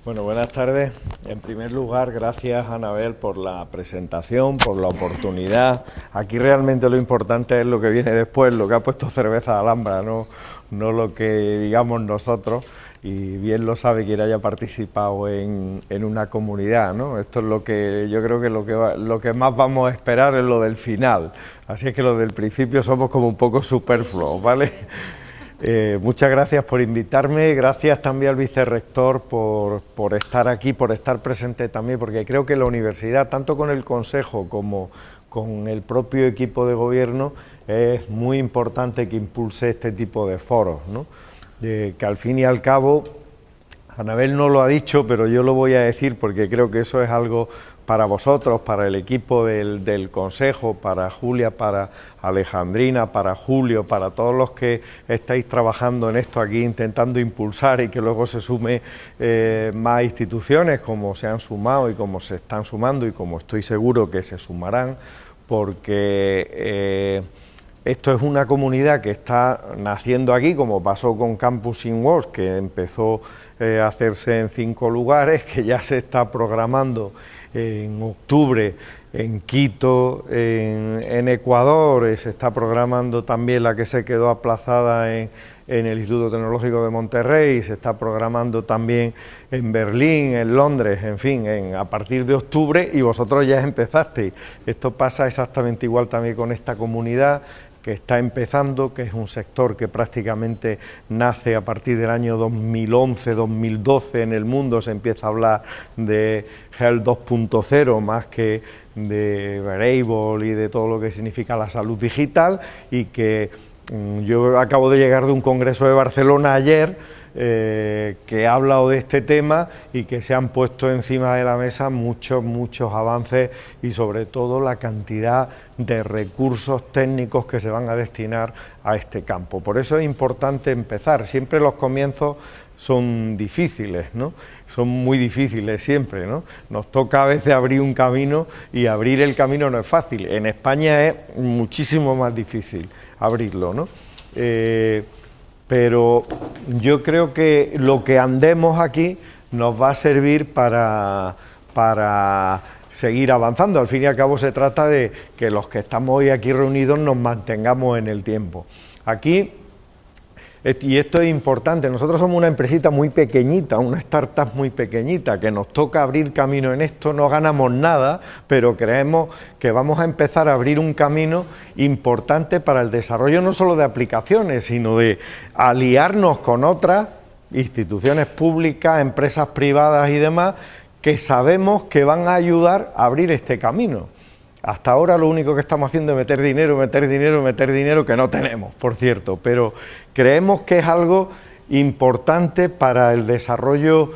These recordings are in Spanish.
Bueno, buenas tardes. En primer lugar, gracias, Anabel, por la presentación, por la oportunidad. Aquí realmente lo importante es lo que viene después, lo que ha puesto Cerveza Alhambra, no lo que digamos nosotros. Y bien lo sabe quien haya participado en una comunidad, ¿no? Esto es lo que yo creo que lo que más vamos a esperar es lo del final. Así es que lo del principio somos como un poco superfluos, ¿vale? Muchas gracias por invitarme, gracias también al vicerrector por estar aquí, por estar presente también, porque creo que la universidad, tanto con el Consejo como con el propio equipo de gobierno, es muy importante que impulse este tipo de foros, ¿no? Que al fin y al cabo, Anabel no lo ha dicho, pero yo lo voy a decir porque creo que eso es algo para vosotros, para el equipo del Consejo, para Julia, para Alejandrina, para Julio, para todos los que estáis trabajando en esto aquí, intentando impulsar y que luego se sume más instituciones como se han sumado y como se están sumando y como estoy seguro que se sumarán, porque esto es una comunidad que está naciendo aquí, como pasó con Campus in Works, que empezó a hacerse en 5 lugares, que ya se está programando en octubre en Quito, en Ecuador, se está programando también la que se quedó aplazada en el Instituto Tecnológico de Monterrey, se está programando también en Berlín, en Londres, en fin, a partir de octubre, y vosotros ya empezasteis. Esto pasa exactamente igual también con esta comunidad que está empezando, que es un sector que prácticamente nace a partir del año 2011-2012 en el mundo, se empieza a hablar de Health 2.0 más que de wearable y de todo lo que significa la salud digital, y que yo acabo de llegar de un congreso de Barcelona ayer, que ha hablado de este tema y que se han puesto encima de la mesa muchos avances y sobre todo la cantidad de recursos técnicos que se van a destinar a este campo. Por eso es importante empezar. Siempre los comienzos son difíciles, ¿no? Son muy difíciles siempre, ¿no? Nos toca a veces abrir un camino y abrir el camino no es fácil. En España es muchísimo más difícil abrirlo, ¿no? Pero yo creo que lo que andemos aquí nos va a servir para seguir avanzando. Al fin y al cabo se trata de que los que estamos hoy aquí reunidos nos mantengamos en el tiempo. Aquí, y esto es importante, nosotros somos una empresita muy pequeñita, una startup muy pequeñita, que nos toca abrir camino en esto, no ganamos nada, pero creemos que vamos a empezar a abrir un camino importante para el desarrollo no solo de aplicaciones, sino de aliarnos con otras instituciones públicas, empresas privadas y demás, que sabemos que van a ayudar a abrir este camino. Hasta ahora lo único que estamos haciendo es meter dinero que no tenemos, por cierto, pero creemos que es algo importante para el desarrollo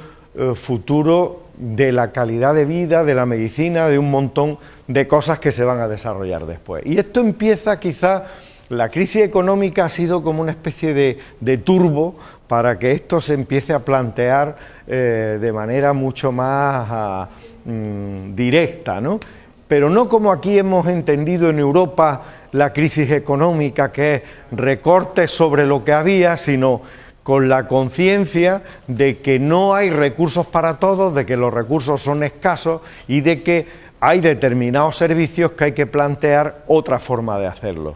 futuro de la calidad de vida, de la medicina, de un montón de cosas que se van a desarrollar después. Y esto empieza quizá, la crisis económica ha sido como una especie de turbo para que esto se empiece a plantear de manera mucho más directa, ¿no? Pero no como aquí hemos entendido en Europa la crisis económica, que es recortes sobre lo que había, sino con la conciencia de que no hay recursos para todos, de que los recursos son escasos y de que hay determinados servicios que hay que plantear otra forma de hacerlo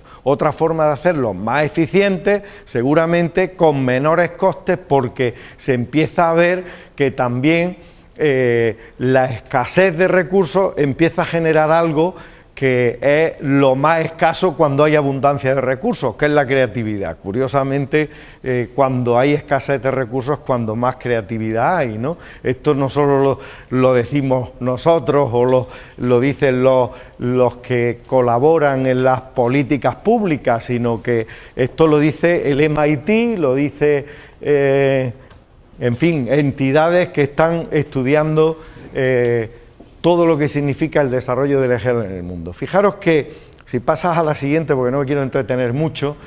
más eficiente, seguramente con menores costes, porque se empieza a ver que también la escasez de recursos empieza a generar algo que es lo más escaso cuando hay abundancia de recursos, que es la creatividad. Curiosamente, cuando hay escasez de recursos, cuando más creatividad hay, ¿no? Esto no solo lo decimos nosotros o lo dicen los que colaboran en las políticas públicas, sino que esto lo dice el MIT, lo dice, en fin, entidades que están estudiando todo lo que significa el desarrollo del EGEL en el mundo. Fijaros que, si pasas a la siguiente, porque no me quiero entretener mucho,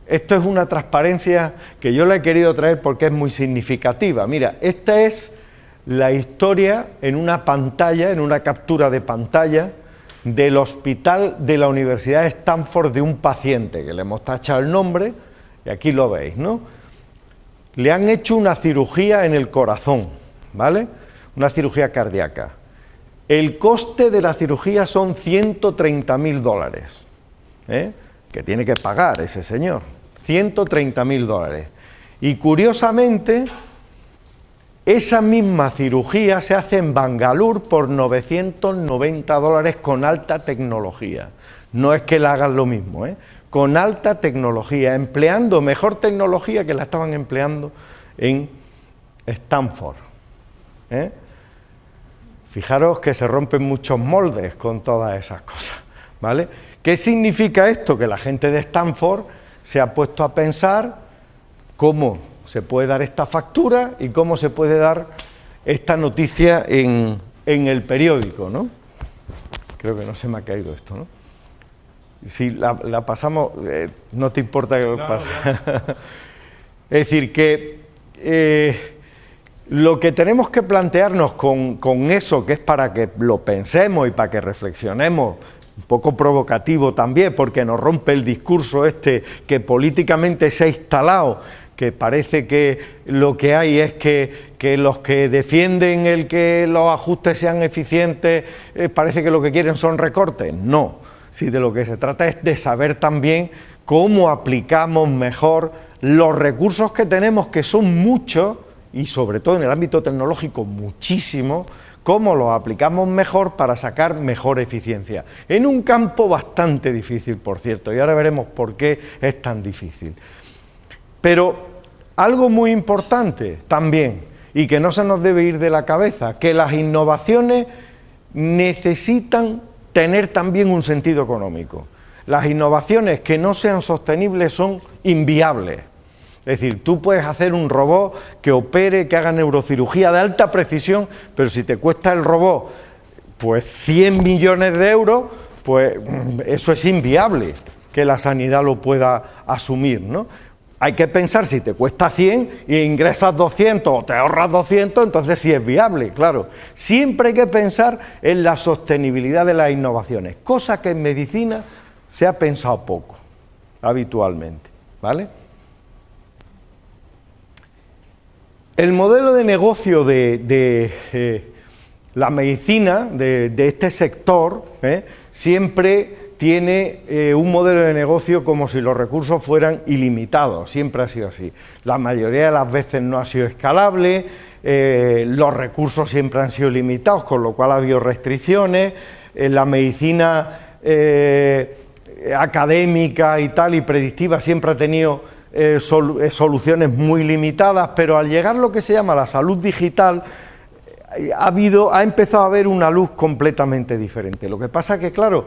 esto es una transparencia que yo la he querido traer porque es muy significativa. Mira, esta es la historia en una pantalla, en una captura de pantalla, del hospital de la Universidad de Stanford de un paciente, que le hemos tachado el nombre, y aquí lo veis, ¿no? Le han hecho una cirugía en el corazón, ¿vale? Una cirugía cardíaca. El coste de la cirugía son 130.000 dólares, que tiene que pagar ese señor, 130.000 dólares. Y curiosamente, esa misma cirugía se hace en Bangalore por 990 dólares con alta tecnología. No es que la hagan lo mismo, con alta tecnología, empleando mejor tecnología que la estaban empleando en Stanford. Fijaros que se rompen muchos moldes con todas esas cosas, ¿vale? ¿Qué significa esto? Que la gente de Stanford se ha puesto a pensar cómo se puede dar esta factura y cómo se puede dar esta noticia en el periódico, ¿no? Creo que no se me ha caído esto, ¿no? Si la pasamos, no te importa que lo pase. Es decir, que lo que tenemos que plantearnos con eso, que es para que lo pensemos y para que reflexionemos, un poco provocativo también, porque nos rompe el discurso este que políticamente se ha instalado, que parece que lo que hay es que los que defienden el que los ajustes sean eficientes, parece que lo que quieren son recortes. No, si de lo que se trata es de saber también cómo aplicamos mejor los recursos que tenemos, que son muchos, y sobre todo en el ámbito tecnológico muchísimo, cómo los aplicamos mejor para sacar mejor eficiencia. En un campo bastante difícil, por cierto, y ahora veremos por qué es tan difícil. Pero algo muy importante también, y que no se nos debe ir de la cabeza, que las innovaciones necesitan tener también un sentido económico. Las innovaciones que no sean sostenibles son inviables. Es decir, tú puedes hacer un robot que opere, que haga neurocirugía de alta precisión, pero si te cuesta el robot pues 100 millones de euros, pues eso es inviable que la sanidad lo pueda asumir, ¿no? Hay que pensar si te cuesta 100 y ingresas 200 o te ahorras 200, entonces sí es viable, claro. Siempre hay que pensar en la sostenibilidad de las innovaciones, cosa que en medicina se ha pensado poco, habitualmente, ¿vale? El modelo de negocio de la medicina, de este sector, siempre tiene un modelo de negocio como si los recursos fueran ilimitados, siempre ha sido así. La mayoría de las veces no ha sido escalable, los recursos siempre han sido limitados, con lo cual ha habido restricciones. La medicina académica y tal y predictiva siempre ha tenido soluciones muy limitadas, pero al llegar lo que se llama la salud digital ha empezado a haber una luz completamente diferente. Lo que pasa que, claro,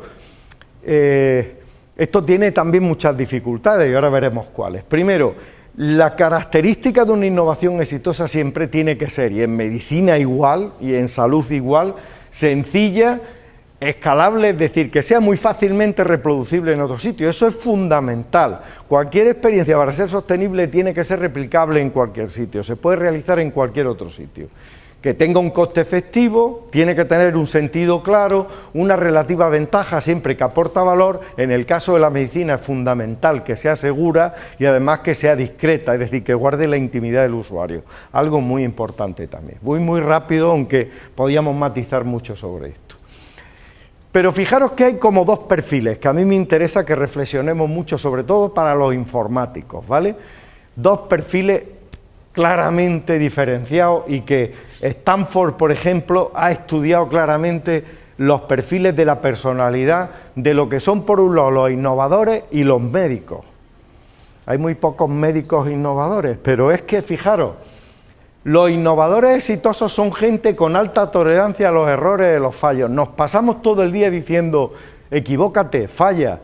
esto tiene también muchas dificultades y ahora veremos cuáles. Primero, la característica de una innovación exitosa siempre tiene que ser, y en medicina igual, y en salud igual, sencilla, escalable, es decir, que sea muy fácilmente reproducible en otro sitio. Eso es fundamental. Cualquier experiencia para ser sostenible tiene que ser replicable en cualquier sitio, se puede realizar en cualquier otro sitio. Que tenga un coste efectivo, tiene que tener un sentido claro, una relativa ventaja siempre que aporta valor. En el caso de la medicina es fundamental que sea segura y además que sea discreta, es decir, que guarde la intimidad del usuario. Algo muy importante también. Voy muy rápido, aunque podíamos matizar mucho sobre esto. Pero fijaros que hay como dos perfiles que a mí me interesa que reflexionemos mucho, sobre todo para los informáticos, ¿vale? Dos perfiles claramente diferenciados y que Stanford, por ejemplo, ha estudiado claramente los perfiles de la personalidad de lo que son, por un lado, los innovadores y los médicos. Hay muy pocos médicos innovadores, pero es que, fijaros, los innovadores exitosos son gente con alta tolerancia a los errores y a los fallos. Nos pasamos todo el día diciendo, equivócate, falla,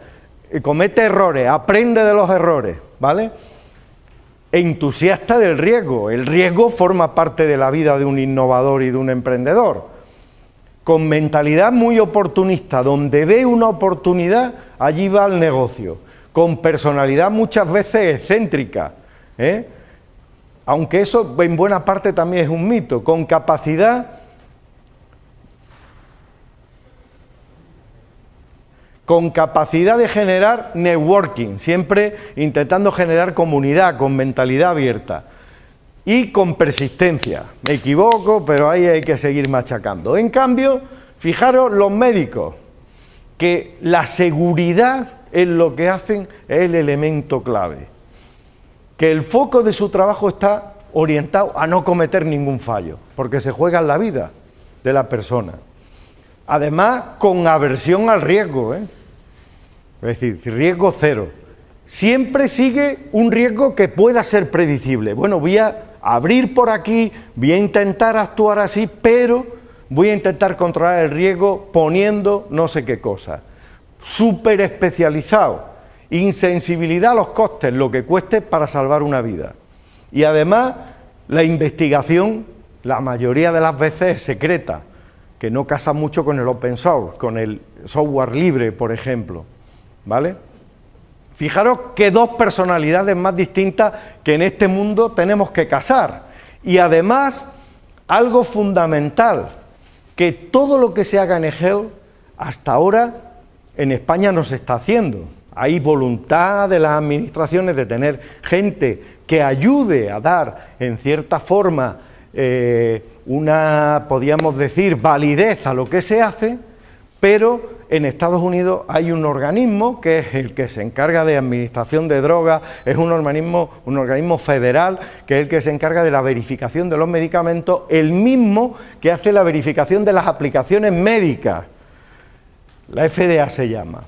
comete errores, aprende de los errores, ¿vale? Entusiasta del riesgo. El riesgo forma parte de la vida de un innovador y de un emprendedor. Con mentalidad muy oportunista, donde ve una oportunidad, allí va al negocio. Con personalidad muchas veces excéntrica, aunque eso en buena parte también es un mito, con capacidad de generar networking, siempre intentando generar comunidad, con mentalidad abierta. y con persistencia. Me equivoco, pero ahí hay que seguir machacando. En cambio, fijaros los médicos, que la seguridad en lo que hacen es el elemento clave, que el foco de su trabajo está orientado a no cometer ningún fallo, porque se juega en la vida de la persona. Además, con aversión al riesgo, es decir, riesgo cero. Siempre sigue un riesgo que pueda ser predecible. Bueno, voy a abrir por aquí, voy a intentar actuar así, pero voy a intentar controlar el riesgo poniendo no sé qué cosa. Súper especializado, insensibilidad a los costes, lo que cueste para salvar una vida. Y además, la investigación, la mayoría de las veces es secreta, que no casa mucho con el open source, con el software libre, por ejemplo, ¿vale? Fijaros que dos personalidades más distintas que en este mundo tenemos que casar. Y además, algo fundamental, que todo lo que se haga en eHealth, hasta ahora, en España no se está haciendo. Hay voluntad de las administraciones de tener gente que ayude a dar, en cierta forma, una, podríamos decir, validez a lo que se hace, pero en Estados Unidos hay un organismo que es el que se encarga de administración de drogas, es un organismo federal, que es el que se encarga de la verificación de los medicamentos, el mismo que hace la verificación de las aplicaciones médicas. La FDA se llama.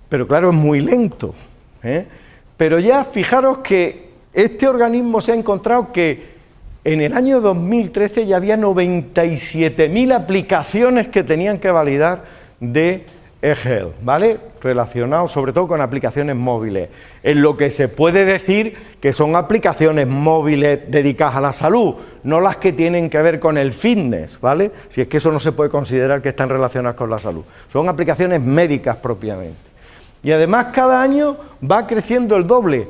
Pero claro, es muy lento, ¿eh? Pero ya fijaros que este organismo se ha encontrado que en el año 2013 ya había 97.000 aplicaciones que tenían que validar de eHealth, ¿vale? Relacionados sobre todo con aplicaciones móviles, en lo que se puede decir que son aplicaciones móviles dedicadas a la salud, no las que tienen que ver con el fitness, ¿vale? Si es que eso no se puede considerar que están relacionadas con la salud, son aplicaciones médicas propiamente. Y además cada año va creciendo el doble.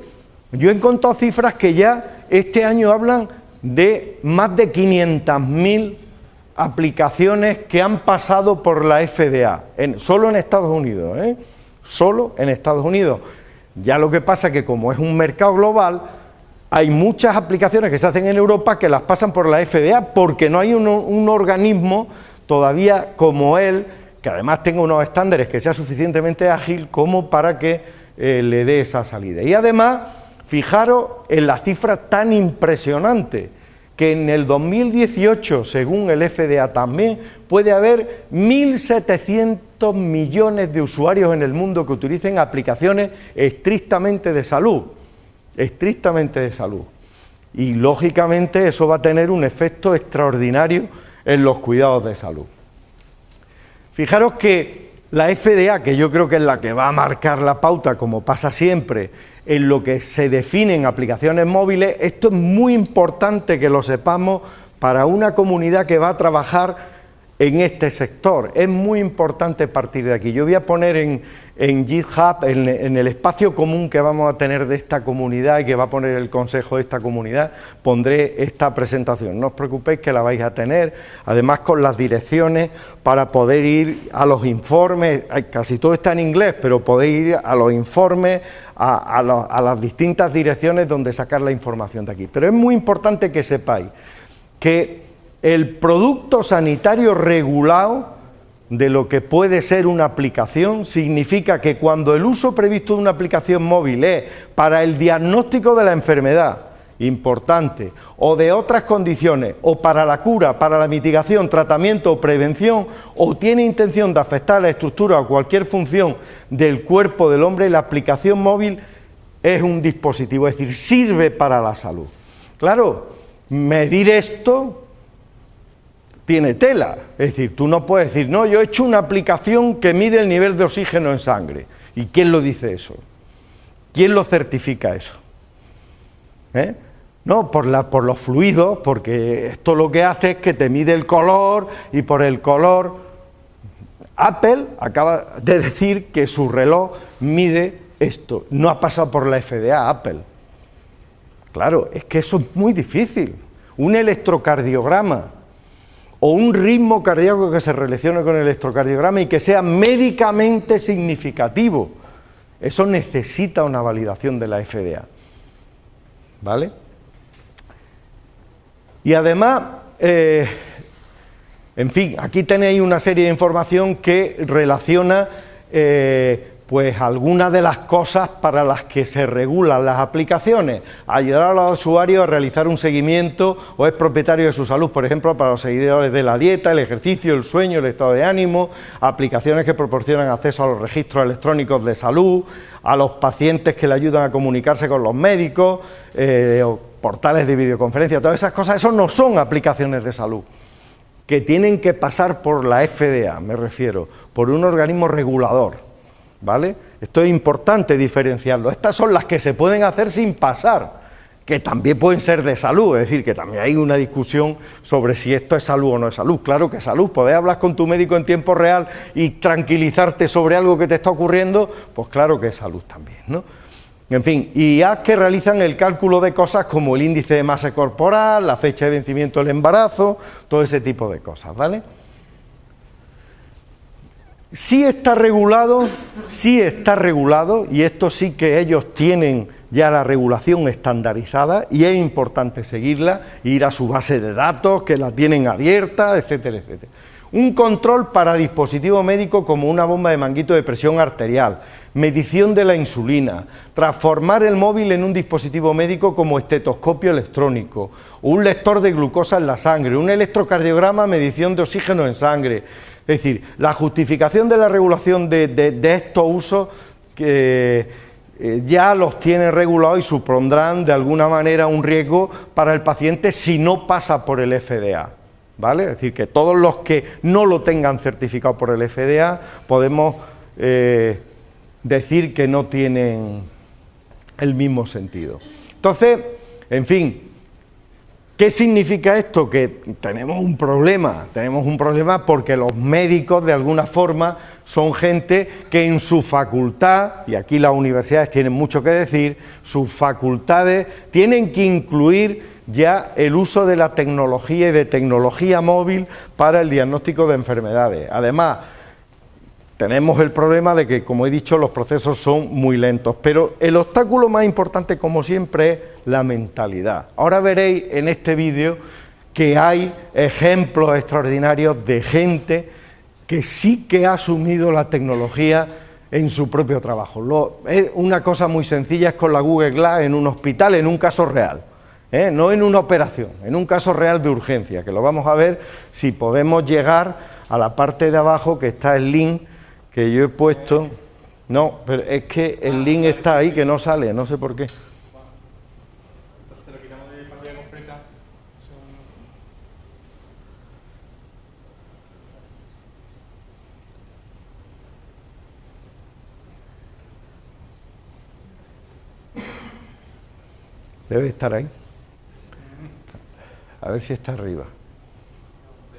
Yo he encontrado cifras que ya este año hablan de más de 500.000 aplicaciones que han pasado por la FDA, solo en Estados Unidos, ¿eh? Solo en Estados Unidos. Ya lo que pasa es que como es un mercado global, hay muchas aplicaciones que se hacen en Europa que las pasan por la FDA porque no hay un organismo todavía como él, que además tenga unos estándares que sea suficientemente ágil como para que le dé esa salida. Y además, fijaros en la cifra tan impresionante, que en el 2018, según el FDA también, puede haber 1.700 millones de usuarios en el mundo que utilicen aplicaciones estrictamente de salud, y lógicamente eso va a tener un efecto extraordinario en los cuidados de salud. Fijaros que la FDA, que yo creo que es la que va a marcar la pauta, como pasa siempre, en lo que se definen aplicaciones móviles, esto es muy importante que lo sepamos para una comunidad que va a trabajar en este sector. Es muy importante partir de aquí. Yo voy a poner en GitHub, en el espacio común que vamos a tener de esta comunidad y que va a poner el consejo de esta comunidad, pondré esta presentación. No os preocupéis que la vais a tener, además con las direcciones para poder ir a los informes, casi todo está en inglés, pero podéis ir a los informes, a las distintas direcciones donde sacar la información de aquí. Pero es muy importante que sepáis que el producto sanitario regulado de lo que puede ser una aplicación significa que cuando el uso previsto de una aplicación móvil es para el diagnóstico de la enfermedad, importante, o de otras condiciones, o para la cura, para la mitigación, tratamiento o prevención, o tiene intención de afectar la estructura o cualquier función del cuerpo del hombre, la aplicación móvil es un dispositivo, es decir, sirve para la salud. Claro, medir esto tiene tela, es decir, tú no puedes decir, no, yo he hecho una aplicación que mide el nivel de oxígeno en sangre. ¿Y quién lo dice eso? ¿Quién lo certifica eso? No, por los fluidos, porque esto lo que hace es que te mide el color y por el color. Apple acaba de decir que su reloj mide esto, no ha pasado por la FDA, Apple. Claro, es que eso es muy difícil. Un electrocardiograma o un ritmo cardíaco que se relacione con el electrocardiograma y que sea médicamente significativo, eso necesita una validación de la FDA, ¿vale? Y además, en fin, aquí tenéis una serie de información que relaciona pues algunas de las cosas para las que se regulan las aplicaciones, ayudar a los usuarios a realizar un seguimiento o es propietario de su salud, por ejemplo, para los seguidores de la dieta, el ejercicio, el sueño, el estado de ánimo, aplicaciones que proporcionan acceso a los registros electrónicos de salud, a los pacientes que le ayudan a comunicarse con los médicos, o portales de videoconferencia, todas esas cosas, eso no son aplicaciones de salud, que tienen que pasar por la FDA, me refiero, por un organismo regulador. ¿Vale? Esto es importante diferenciarlo. Estas son las que se pueden hacer sin pasar, que también pueden ser de salud, es decir, que también hay una discusión sobre si esto es salud o no es salud. Claro que es salud, podés hablar con tu médico en tiempo real y tranquilizarte sobre algo que te está ocurriendo, pues claro que es salud también, ¿no? En fin, IAs que realizan el cálculo de cosas como el índice de masa corporal, la fecha de vencimiento del embarazo, todo ese tipo de cosas, ¿vale? Sí está regulado, y esto sí que ellos tienen ya la regulación estandarizada y es importante seguirla, ir a su base de datos, que la tienen abierta, etcétera, etcétera. Un control para dispositivo médico como una bomba de manguito de presión arterial, medición de la insulina, transformar el móvil en un dispositivo médico como estetoscopio electrónico, un lector de glucosa en la sangre, un electrocardiograma, medición de oxígeno en sangre. Es decir, la justificación de la regulación de estos usos que ya los tienen regulados y supondrán de alguna manera un riesgo para el paciente si no pasa por el FDA, ¿vale? Es decir, que todos los que no lo tengan certificado por el FDA podemos decir que no tienen el mismo sentido. Entonces, en fin, ¿qué significa esto? Que tenemos un problema porque los médicos de alguna forma son gente que en su facultad, y aquí las universidades tienen mucho que decir, sus facultades tienen que incluir ya el uso de la tecnología y de tecnología móvil para el diagnóstico de enfermedades. Además, tenemos el problema de que, como he dicho, los procesos son muy lentos, pero el obstáculo más importante, como siempre, es la mentalidad. Ahora veréis en este vídeo que hay ejemplos extraordinarios de gente que sí que ha asumido la tecnología en su propio trabajo. Es una cosa muy sencilla, es con la Google Glass en un hospital, en un caso real, no en una operación, en un caso real de urgencia, que lo vamos a ver si podemos llegar a la parte de abajo que está el link que yo he puesto. No, pero es que el link está ahí que no sale, no sé por qué. Debe estar ahí. A ver si está arriba.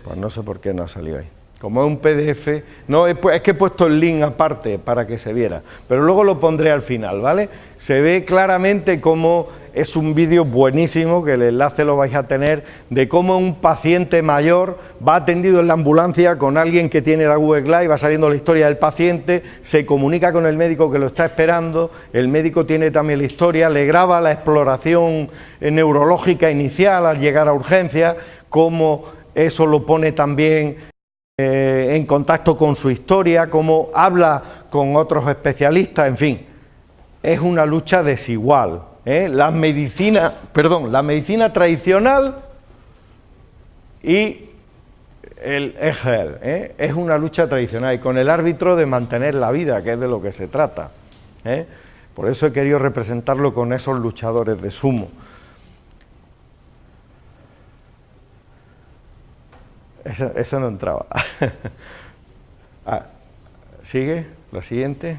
Pues no sé por qué no ha salido ahí. Como es un PDF, no, es que he puesto el link aparte para que se viera, pero luego lo pondré al final, ¿vale? Se ve claramente cómo es un vídeo buenísimo, que el enlace lo vais a tener, de cómo un paciente mayor va atendido en la ambulancia con alguien que tiene la Google Glass y va saliendo la historia del paciente, se comunica con el médico que lo está esperando, el médico tiene también la historia, le graba la exploración neurológica inicial al llegar a urgencias, cómo eso lo pone también en contacto con su historia, cómo habla con otros especialistas, en fin, es una lucha desigual. La medicina tradicional y el e-health, es una lucha tradicional y con el árbitro de mantener la vida, que es de lo que se trata. Por eso he querido representarlo con esos luchadores de sumo. Eso no entraba. ¿Sigue? La siguiente.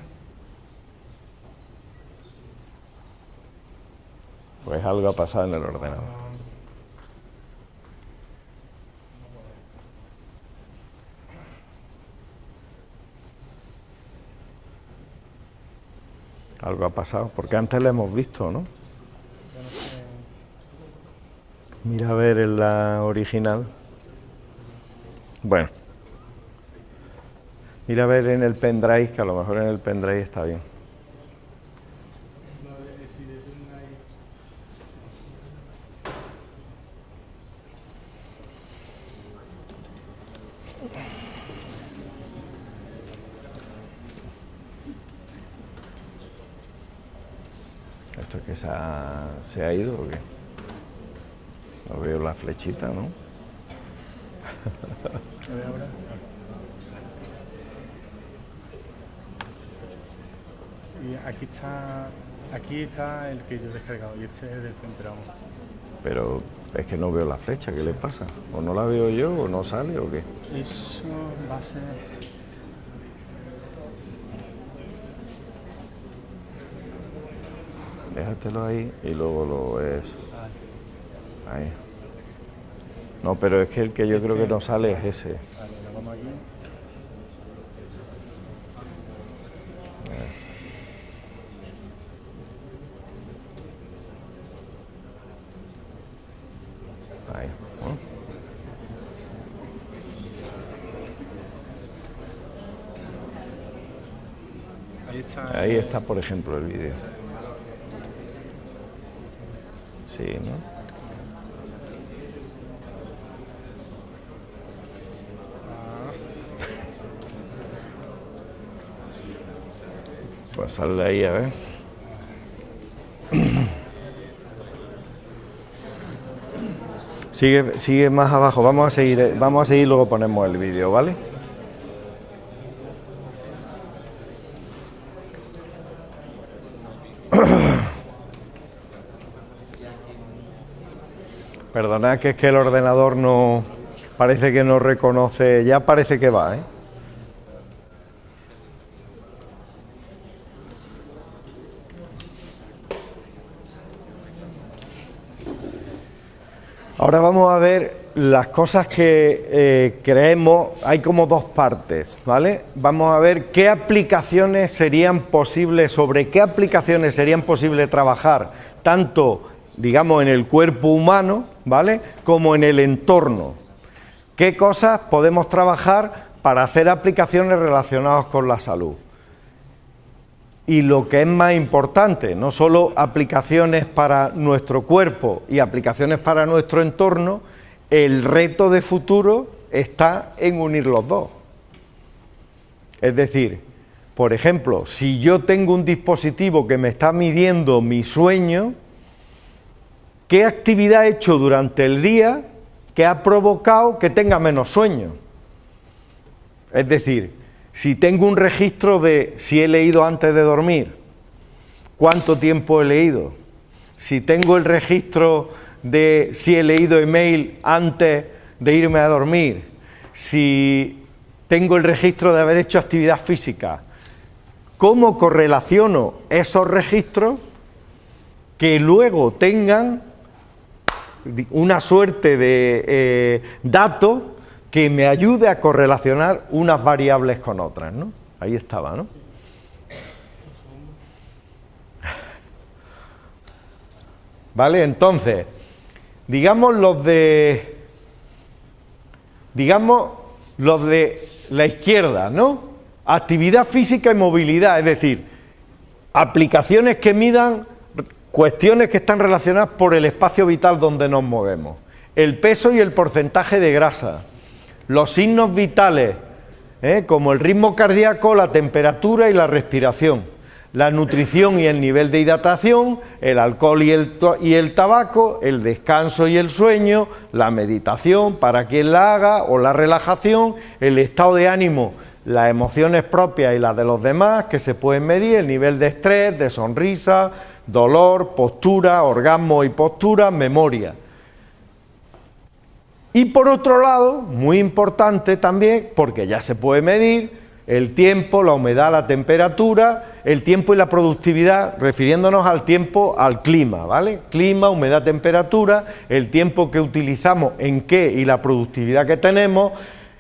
Pues algo ha pasado en el ordenador. Algo ha pasado, porque antes la hemos visto, ¿no? Mira a ver en la original. Bueno, mira a ver en el pendrive, que a lo mejor en el pendrive está bien. ¿Esto es que se ha ido o qué? No veo la flechita, ¿no? A ver ahora. Y aquí está el que yo he descargado y este es el del temprano. Pero es que no veo la flecha, ¿qué le pasa? O no la veo yo, o no sale, o qué. Eso va a ser... Déjatelo ahí y luego lo ves. Ahí. No, pero es que el que yo creo que no sale es ese. Vale, lo vamos aquí. Ahí. Ahí está, por ejemplo, el vídeo. Sí, ¿no? Pues sal de ahí, a ver. Sigue más abajo. Vamos a seguir, luego ponemos el vídeo, ¿vale? Perdonad que es que el ordenador no... Parece que no reconoce... Ya parece que va, ¿eh? Ahora vamos a ver las cosas que creemos, hay como dos partes, ¿vale? Vamos a ver qué aplicaciones serían posibles, sobre qué aplicaciones serían posibles trabajar, tanto, digamos, en el cuerpo humano, ¿vale?, como en el entorno. ¿Qué cosas podemos trabajar para hacer aplicaciones relacionadas con la salud? Y lo que es más importante, no solo aplicaciones para nuestro cuerpo y aplicaciones para nuestro entorno, el reto de futuro está en unir los dos. Es decir, por ejemplo, si yo tengo un dispositivo que me está midiendo mi sueño, ¿qué actividad he hecho durante el día que ha provocado que tenga menos sueño? Es decir, si tengo un registro de si he leído antes de dormir, cuánto tiempo he leído, si tengo el registro de si he leído email antes de irme a dormir, si tengo el registro de haber hecho actividad física, ¿cómo correlaciono esos registros que luego tengan una suerte de datos que me ayude a correlacionar unas variables con otras, ¿no? Ahí estaba, ¿no? Vale, entonces, digamos los de la izquierda, ¿no? Actividad física y movilidad, es decir, aplicaciones que midan cuestiones que están relacionadas por el espacio vital donde nos movemos, el peso y el porcentaje de grasa, los signos vitales, como el ritmo cardíaco, la temperatura y la respiración, la nutrición y el nivel de hidratación, el alcohol y el tabaco, el descanso y el sueño, la meditación para quien la haga o la relajación, el estado de ánimo, las emociones propias y las de los demás que se pueden medir, el nivel de estrés, de sonrisa, dolor, postura, orgasmo y postura, memoria. Y por otro lado, muy importante también, porque ya se puede medir, el tiempo, la humedad, la temperatura, el tiempo y la productividad, refiriéndonos al tiempo, al clima, ¿vale? Clima, humedad, temperatura, el tiempo que utilizamos en qué y la productividad que tenemos,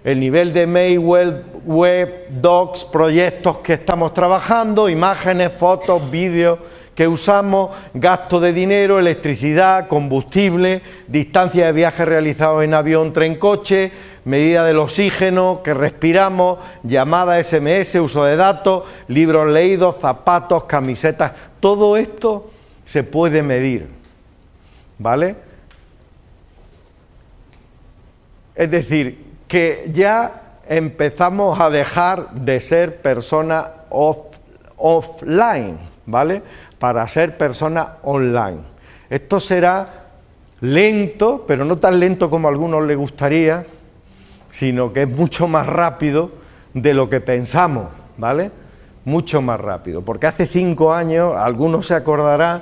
el nivel de mail, web, docs, proyectos que estamos trabajando, imágenes, fotos, vídeos que usamos, gasto de dinero, electricidad, combustible, distancia de viaje realizados en avión, tren, coche, medida del oxígeno que respiramos, llamadas, SMS, uso de datos, libros leídos, zapatos, camisetas, todo esto se puede medir, ¿vale? Es decir, que ya empezamos a dejar de ser personas offline. ¿vale? Para ser personas online. Esto será lento, pero no tan lento como a algunos les gustaría, sino que es mucho más rápido de lo que pensamos, ¿vale? Mucho más rápido, porque hace 5 años, algunos se acordará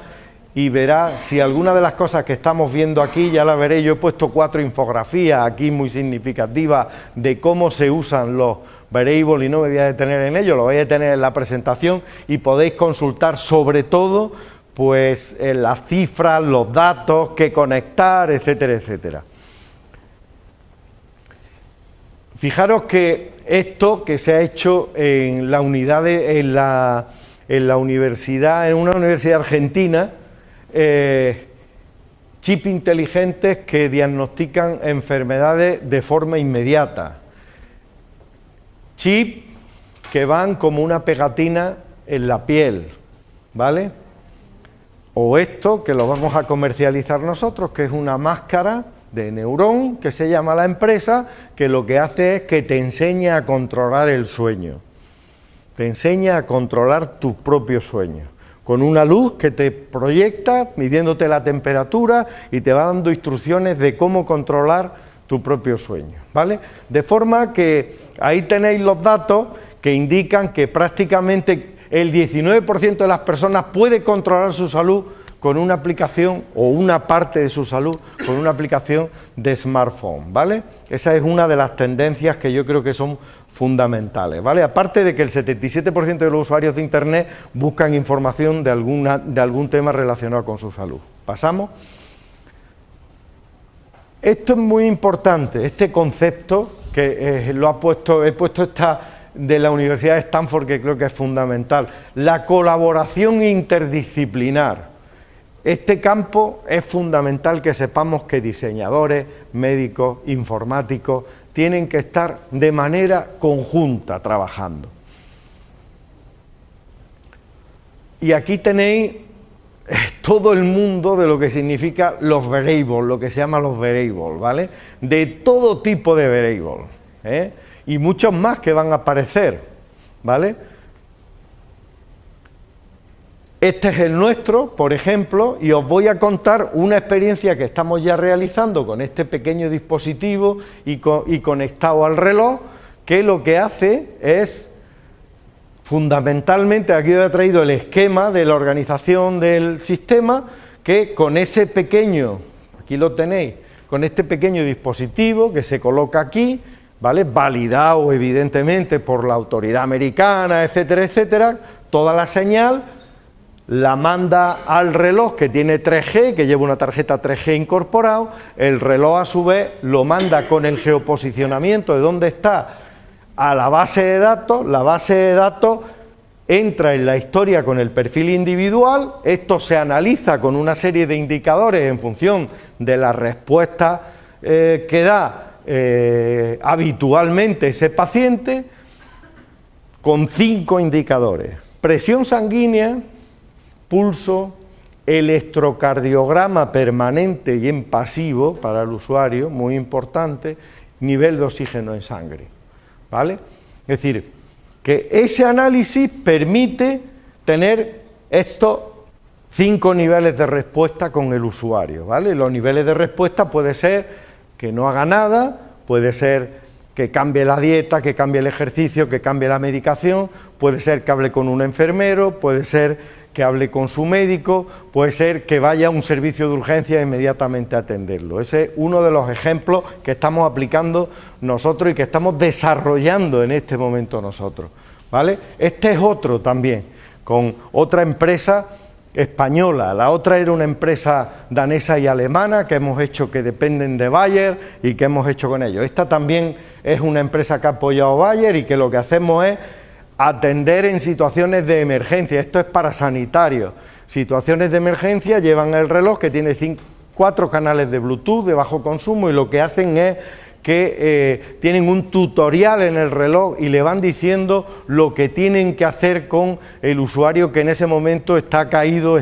y verá si alguna de las cosas que estamos viendo aquí, ya la veré, yo he puesto 4 infografías aquí muy significativas de cómo se usan los wearables y no me voy a detener en ello, lo voy a detener en la presentación y podéis consultar sobre todo pues las cifras, los datos, qué conectar, etcétera, etcétera. Fijaros que esto que se ha hecho en la unidad en la universidad, en una universidad argentina, chip inteligentes que diagnostican enfermedades de forma inmediata. Chip que van como una pegatina en la piel, ¿vale? O esto que lo vamos a comercializar nosotros, que es una máscara de Neuron, que se llama la empresa, que lo que hace es que te enseña a controlar el sueño. Te enseña a controlar tus propios sueños. Con una luz que te proyecta, midiéndote la temperatura y te va dando instrucciones de cómo controlar tu propio sueño, ¿vale? De forma que ahí tenéis los datos que indican que prácticamente el 19% de las personas puede controlar su salud con una aplicación, o una parte de su salud, con una aplicación de smartphone, ¿vale? Esa es una de las tendencias que yo creo que son fundamentales, ¿vale? Aparte de que el 77% de los usuarios de Internet buscan información de algún tema relacionado con su salud. ¿Pasamos? Esto es muy importante, este concepto que he puesto esta de la Universidad de Stanford, que creo que es fundamental, la colaboración interdisciplinar. Este campo es fundamental que sepamos que diseñadores, médicos, informáticos tienen que estar de manera conjunta trabajando. Y aquí tenéis todo el mundo de lo que significa los wearables, lo que se llama los wearables, ¿vale? De todo tipo de wearables, ¿eh? Y muchos más que van a aparecer, ¿vale? Este es el nuestro, por ejemplo, y os voy a contar una experiencia que estamos ya realizando con este pequeño dispositivo y conectado al reloj, que lo que hace es, fundamentalmente, aquí os he traído el esquema de la organización del sistema, que con ese pequeño, aquí lo tenéis, con este pequeño dispositivo que se coloca aquí, ¿vale? Validado evidentemente por la autoridad americana, etcétera, etcétera, toda la señal la manda al reloj que tiene 3G, que lleva una tarjeta 3G incorporado, el reloj a su vez lo manda con el geoposicionamiento de dónde está a la base de datos entra en la historia con el perfil individual, esto se analiza con una serie de indicadores en función de la respuesta que da habitualmente ese paciente, con 5 indicadores: presión sanguínea, pulso, electrocardiograma permanente y en pasivo para el usuario, muy importante, nivel de oxígeno en sangre, ¿vale? Es decir, que ese análisis permite tener estos 5 niveles de respuesta con el usuario, ¿vale? Los niveles de respuesta puede ser que no haga nada, puede ser que cambie la dieta, que cambie el ejercicio, que cambie la medicación, puede ser que hable con un enfermero, puede ser que hable con su médico, puede ser que vaya a un servicio de urgencia e inmediatamente a atenderlo. Ese es uno de los ejemplos que estamos aplicando nosotros y que estamos desarrollando en este momento nosotros, ¿vale? Este es otro también, con otra empresa española. La otra era una empresa danesa y alemana que hemos hecho, que dependen de Bayer y que hemos hecho con ellos. Esta también es una empresa que ha apoyado Bayer y que lo que hacemos es atender en situaciones de emergencia. Esto es para sanitarios. Situaciones de emergencia, llevan el reloj que tiene 4 canales de Bluetooth de bajo consumo y lo que hacen es que tienen un tutorial en el reloj y le van diciendo lo que tienen que hacer con el usuario que en ese momento está caído,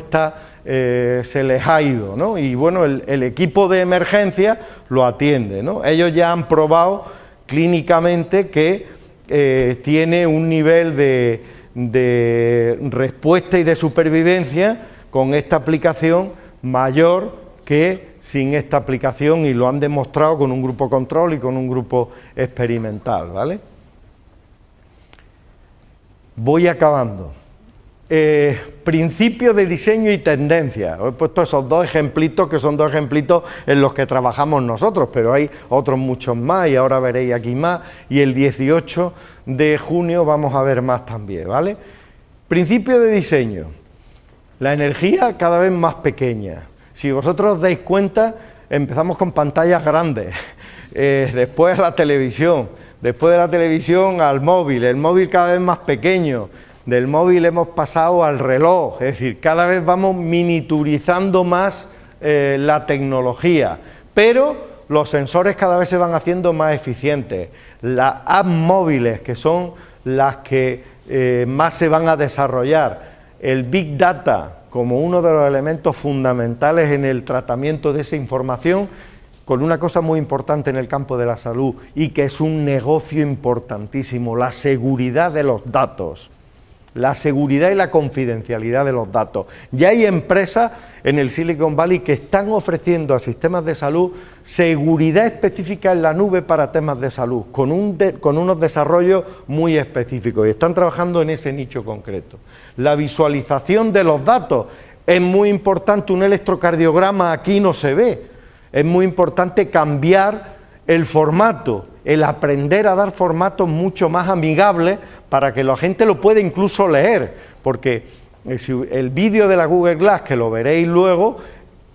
se les ha ido, ¿no? Y bueno, el equipo de emergencia lo atiende, ¿no? Ellos ya han probado clínicamente que tiene un nivel de de respuesta y de supervivencia con esta aplicación mayor que sin esta aplicación, y lo han demostrado con un grupo control y con un grupo experimental, ¿vale? Voy acabando. Principios de diseño y tendencia. Os he puesto esos dos ejemplitos, que son dos ejemplitos en los que trabajamos nosotros, pero hay otros muchos más, y ahora veréis aquí más, y el 18 de junio vamos a ver más también, ¿vale? Principio de diseño. La energía cada vez más pequeña. Si vosotros os dais cuenta, empezamos con pantallas grandes, después la televisión, después de la televisión al móvil, el móvil cada vez más pequeño, del móvil hemos pasado al reloj, es decir, cada vez vamos miniaturizando más la tecnología, pero los sensores cada vez se van haciendo más eficientes. Las apps móviles, que son las que más se van a desarrollar, el Big Data como uno de los elementos fundamentales en el tratamiento de esa información, con una cosa muy importante en el campo de la salud y que es un negocio importantísimo, la seguridad de los datos. La seguridad y la confidencialidad de los datos. Ya hay empresas en el Silicon Valley que están ofreciendo a sistemas de salud seguridad específica en la nube para temas de salud, con unos desarrollos muy específicos, y están trabajando en ese nicho concreto. La visualización de los datos es muy importante. Un electrocardiograma aquí no se ve. Es muy importante cambiar el formato, el aprender a dar formatos mucho más amigables para que la gente lo pueda incluso leer, porque el vídeo de la Google Glass, que lo veréis luego,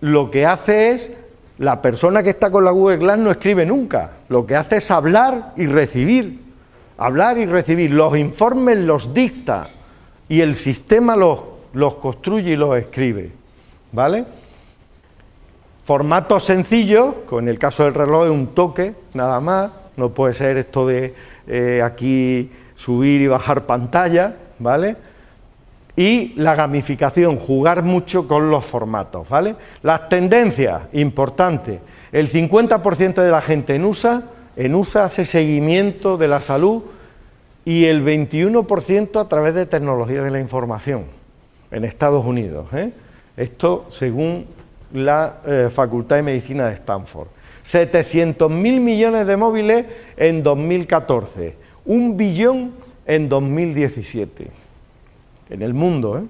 lo que hace es, la persona que está con la Google Glass no escribe nunca, lo que hace es hablar y recibir, los informes los dicta y el sistema los construye y los escribe, ¿vale? Formatos sencillos, en el caso del reloj es un toque, nada más, no puede ser esto de aquí subir y bajar pantalla, ¿vale? Y la gamificación, jugar mucho con los formatos, ¿vale? Las tendencias, importante, el 50% de la gente en USA hace seguimiento de la salud, y el 21% a través de tecnología de la información, en Estados Unidos, ¿eh? Esto según la Facultad de Medicina de Stanford. 700.000 millones de móviles en 2014, 1 billón en 2017, en el mundo, ¿eh?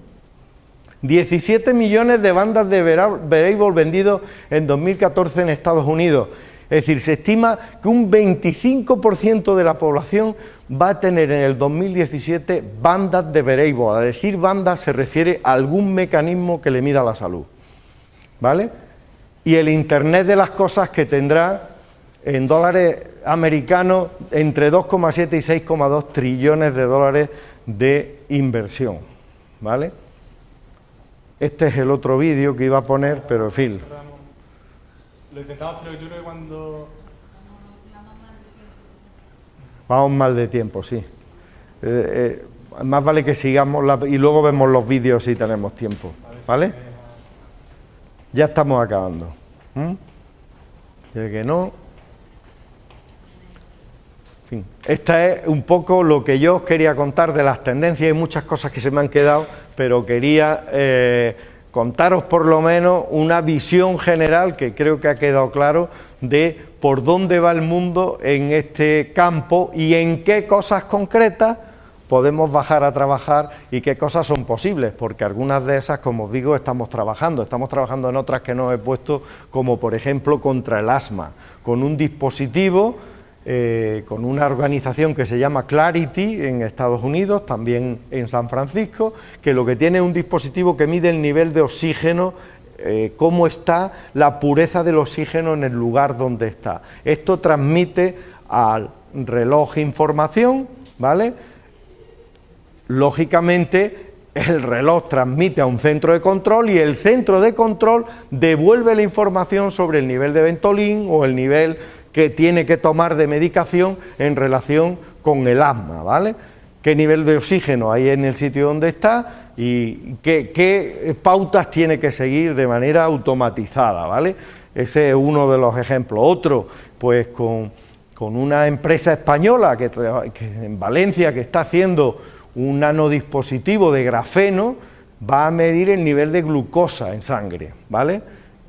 17 millones de bandas de béisbol vendidos en 2014 en Estados Unidos. Es decir, se estima que un 25% de la población va a tener en el 2017 bandas de béisbol. A decir bandas se refiere a algún mecanismo que le mida la salud, ¿vale? Y el Internet de las cosas, que tendrá en dólares americanos entre 2,7 y 6,2 trillones de dólares de inversión, ¿vale? Este es el otro vídeo que iba a poner, pero en fin. Lo intentamos, pero yo creo que cuando... Vamos mal de tiempo, sí. Más vale que sigamos y luego vemos los vídeos si tenemos tiempo, ¿vale? Ya estamos acabando. Que no. En fin, esta es un poco lo que yo os quería contar de las tendencias. Hay muchas cosas que se me han quedado, pero quería contaros por lo menos una visión general, que creo que ha quedado claro, de por dónde va el mundo en este campo y en qué cosas concretas podemos bajar a trabajar y qué cosas son posibles, porque algunas de esas, como os digo, estamos trabajando en otras que no he puesto, como por ejemplo contra el asma, con un dispositivo, con una organización que se llama Clarity en Estados Unidos, también en San Francisco, que lo que tiene es un dispositivo que mide el nivel de oxígeno, cómo está la pureza del oxígeno en el lugar donde está. Esto transmite al reloj información, ¿vale? Lógicamente, el reloj transmite a un centro de control y el centro de control devuelve la información sobre el nivel de Ventolin o el nivel que tiene que tomar de medicación en relación con el asma, ¿vale? Qué nivel de oxígeno hay en el sitio donde está y qué pautas tiene que seguir de manera automatizada, ¿vale? Ese es uno de los ejemplos. Otro, pues con una empresa española que en Valencia, que está haciendo un nanodispositivo de grafeno va a medir el nivel de glucosa en sangre, ¿vale?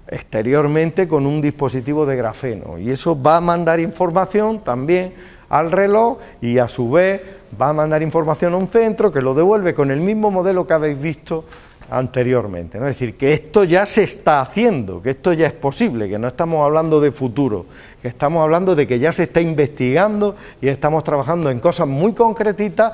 Exteriormente con un dispositivo de grafeno, y eso va a mandar información también al reloj y a su vez va a mandar información a un centro que lo devuelve con el mismo modelo que habéis visto anteriormente, ¿no? Es decir, que esto ya se está haciendo, que esto ya es posible, que no estamos hablando de futuro, que estamos hablando de que ya se está investigando y estamos trabajando en cosas muy concretitas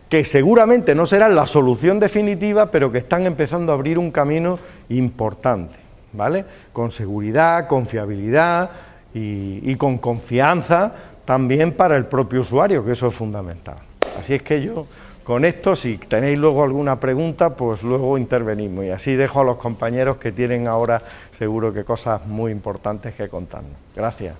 que seguramente no serán la solución definitiva, pero que están empezando a abrir un camino importante, ¿vale? Con seguridad, con fiabilidad y con confianza también para el propio usuario, que eso es fundamental. Así es que yo, con esto, si tenéis luego alguna pregunta, pues luego intervenimos, y así dejo a los compañeros que tienen ahora seguro que cosas muy importantes que contarnos. Gracias.